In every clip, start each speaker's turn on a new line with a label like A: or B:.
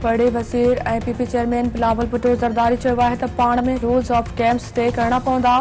A: बड़े वज़ीर ऐं पीपी चेयरमैन बिलावल भुट्टो ज़रदारी चयो आहे त पाण में रूल्स ऑफ गेम्स तय करणा पवंदा।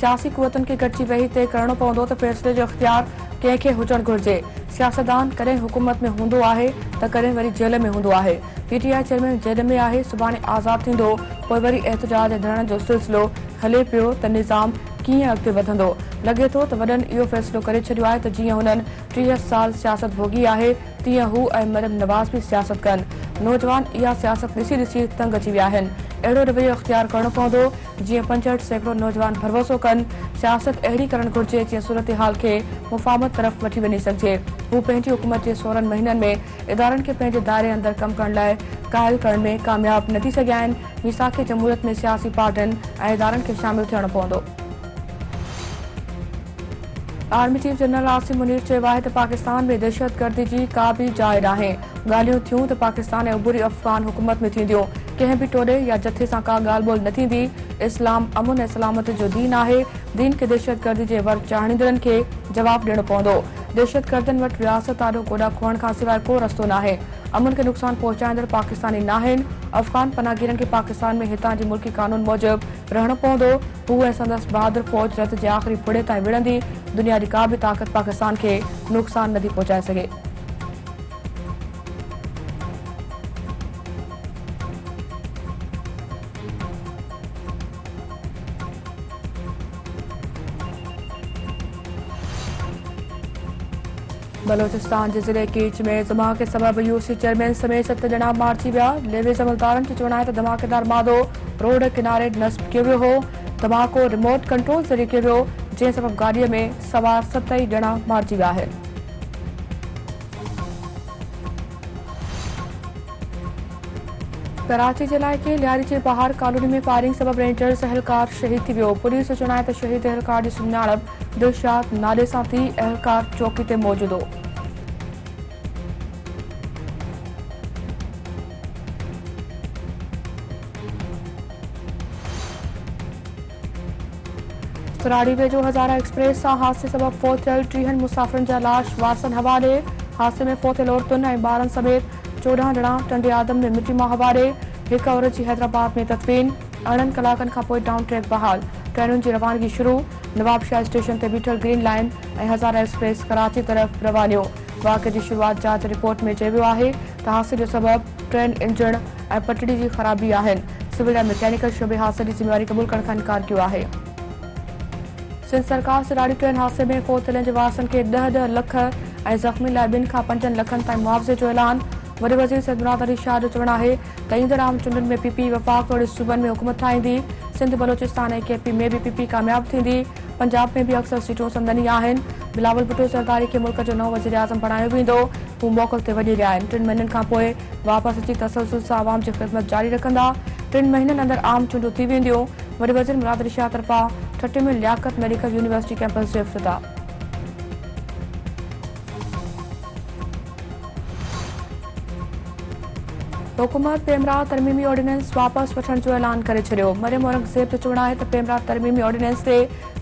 A: सियासी क़ुवतुनि खे गॾिजी वेही तय करणो पवंदो त फ़ैसिले जो इख़्तियार कंहिंखे हुजणु घुरिजे। सियासतदान कॾहिं हुकूमत में हूंदो आहे त कॾहिं वरी जेल में हूंदो आहे। पीटीआई चेयरमैन जेल में आहे, सुभाणे आज़ादु थींदो। पोइ वरी एहतजाज ऐं धरणनि जो सिलसिलो हले पियो त निज़ाम कीअं अॻिते वधंदो। लॻे थो त वॾनि इहो फ़ैसिलो करे छॾियो आहे त जीअं हुननि 30 साल सियासत भोगी आहे, तीअं हू ऐं मरियम नवाज़ बि सियासत कनि। नौजवान इहा सियासत ॾिसी ॾिसी तंग अची विया आहिनि। अहिड़ो रवैयो इख़्तियार करणो पवंदो जीअं 65% नौजवान भरवसो कनि। सियासत अहिड़ी करणु घुरिजे जीअं सूरत हाल खे मुफ़ाहमत तरफ़ वठी वञी सघिजे। हू पंहिंजी हुकूमत जे 16 महीननि में इदारनि खे पंहिंजे दायरे अंदरि कमु करण लाइ क़ाइल करण में कामयाब न थी सघिया आहिनि। मीसाक़ जमहूरियत में सियासी पार्टियुनि ऐं इदारनि खे शामिल थियणो पवंदो। Army chief general Asim Munir चयो आहे त पाकिस्तान में दहशतगर्दी जी का बि जाइ नाहे। ॻाल्हियूं थियूं त पाकिस्तान ऐं उभरी अफ़गान हुकूमत में थींदियूं। कंहिं बि टोले या जथे सां का ॻाल्हि ॿोल न थींदी। इस्लाम अमुन ऐं सलामत जो दीन आहे। दीन खे दहशतगर्दी जे वर चाढ़ींदड़नि खे जवाबु ॾियणो पवंदो। दहशतगर्दनि वटि रियासत आॾो गोॾा खोहण खां सवाइ को रस्तो नाहे। अमुन खे नुक़सान पहुचाईंदड़ पाकिस्तानी नाहिनि। अफ़गान पनाहगीरनि खे पाकिस्तान में हितां जी मुल्की कानून मूजिबि रहणो पवंदो। हू ऐं संदसि बहादुर फ़ौज रत जे आख़िरी पुड़े ताईं विढ़ंदी। दुनिया जी का बि ताक़त पाकिस्तान खे नुक़सान नथी पहुचाए सघे। बलोचिस्तान जे ज़िले कीच में धमाके सबबि यूसी चेयरमैन समेत 7 ॼणा मारिजी विया। लेवेज़ अमलदारनि जो चवणु आहे त धमाकेदार मादो रोड किनारे नस्ब कयो वियो हो। धमाको रिमोट कंट्रोल ज़रिए कयो वियो, जंहिं सबबि गाॾीअ में सवार 7 ॼणा मारिजी विया आहिनि। कराची जे इलाइक़े लियारी जे बहार कॉलोनी में फायरिंग सबबि रेंजर्स एहलकार शहीद थी वियो। पुलिस जो चवणु आहे त शहीद एहलकार जी सुञाणप दिलशाद नाले सां थी। एहलकार चौकी ते मौजूदु हो। सराड़ी वेझो हज़ारा एक्सप्रेस सां हादसे सबबि फ़ौत थियल 30 मुसाफ़िरनि जा लाश वारसनि हवाले। हादसे में फ़ौत थियल औरतुनि ऐं ॿारनि समेत 14 ॼणा टंडे आदम में मिटी मां हवाले। हिकु औरत जी हैदराबाद में तदफ़ीन। 8 कलाकनि खां पोइ टाउन ट्रैक बहाल। ट्रेनुनि जी रवानगी शुरू। नवाबशाह स्टेशन ते बीठल ग्रीन लाइन ऐं हज़ारा एक्सप्रेस कराची तरफ़ रवानियो। वाक़े जी शुरूआति जांच रिपोर्ट में चयो वियो आहे त हादसे जो सबबि ट्रेन इंजण ऐं पटड़ी जी ख़राबी आहिनि। सिविल ऐं मैकेनिकल शोबे हादसे जी ज़िम्मेवारी क़बूल करण खां इनकार कयो आहे। सिंध सरकार सराड़ी ट्रेन हादसे में फ़ौत थियलनि जे वारसनि खे 10 लख ऐं ज़ख़्मी लाइ 2 खां 5 लखनि ताईं मुआवज़े जो ऐलान। वॾे वज़ीर सैयद मुराद अली शाह जो चवणु आहे त ईंदड़ आम चूंडुनि में पीपी वफ़ाक़ तौर सूबनि में हुकूमत ठाहींदी। सिंध बलोचिस्तान ऐं केपी में बि पीपी कामयाब थींदी। पंजाब में बि अक्सर सीटूं संदनी आहिनि। बिलावल भुट्टो ज़रदारी खे मुल्क जो नओं वज़ीर आज़म बणायो वेंदो। हू मोकल ते वञी रहिया आहिनि। 3 महीननि खां पोइ वापसि अची तसलसल सां आवाम जी ख़िदमत जारी रखंदा। 3 महीननि अंदरि आम चूंडूं थी वेंदियूं। वॾे वज़ीर मुराद अली शाह तरफ़ां ठटे में लियाकत मेडिकल यूनिवर्सिटी कैंपस जो इफ़्तिताह। हुकूमत पेमरा तरमीमी ऑर्डिनेंस वापसि वठण जो ऐलान करे छॾियो। मरियम औरंगज़ेब जो चवणु आहे त पेमरा तरमीमी ऑर्डिनेंस ते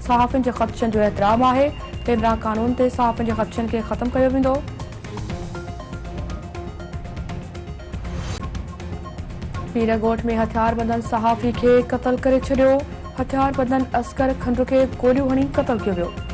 A: सहाफ़ियुनि जे ख़दशनि जो एतिराम आहे। पेमरा कानून ते सहाफ़ियुनि जे ख़दशनि खे ख़तमु कयो वेंदो। पीरगोट में हथियारबंदनि सहाफ़ी खे क़तल करे छॾियो। हथियारबंदनि असगर खंडु खे गोलियूं हणी क़तल कयो वियो।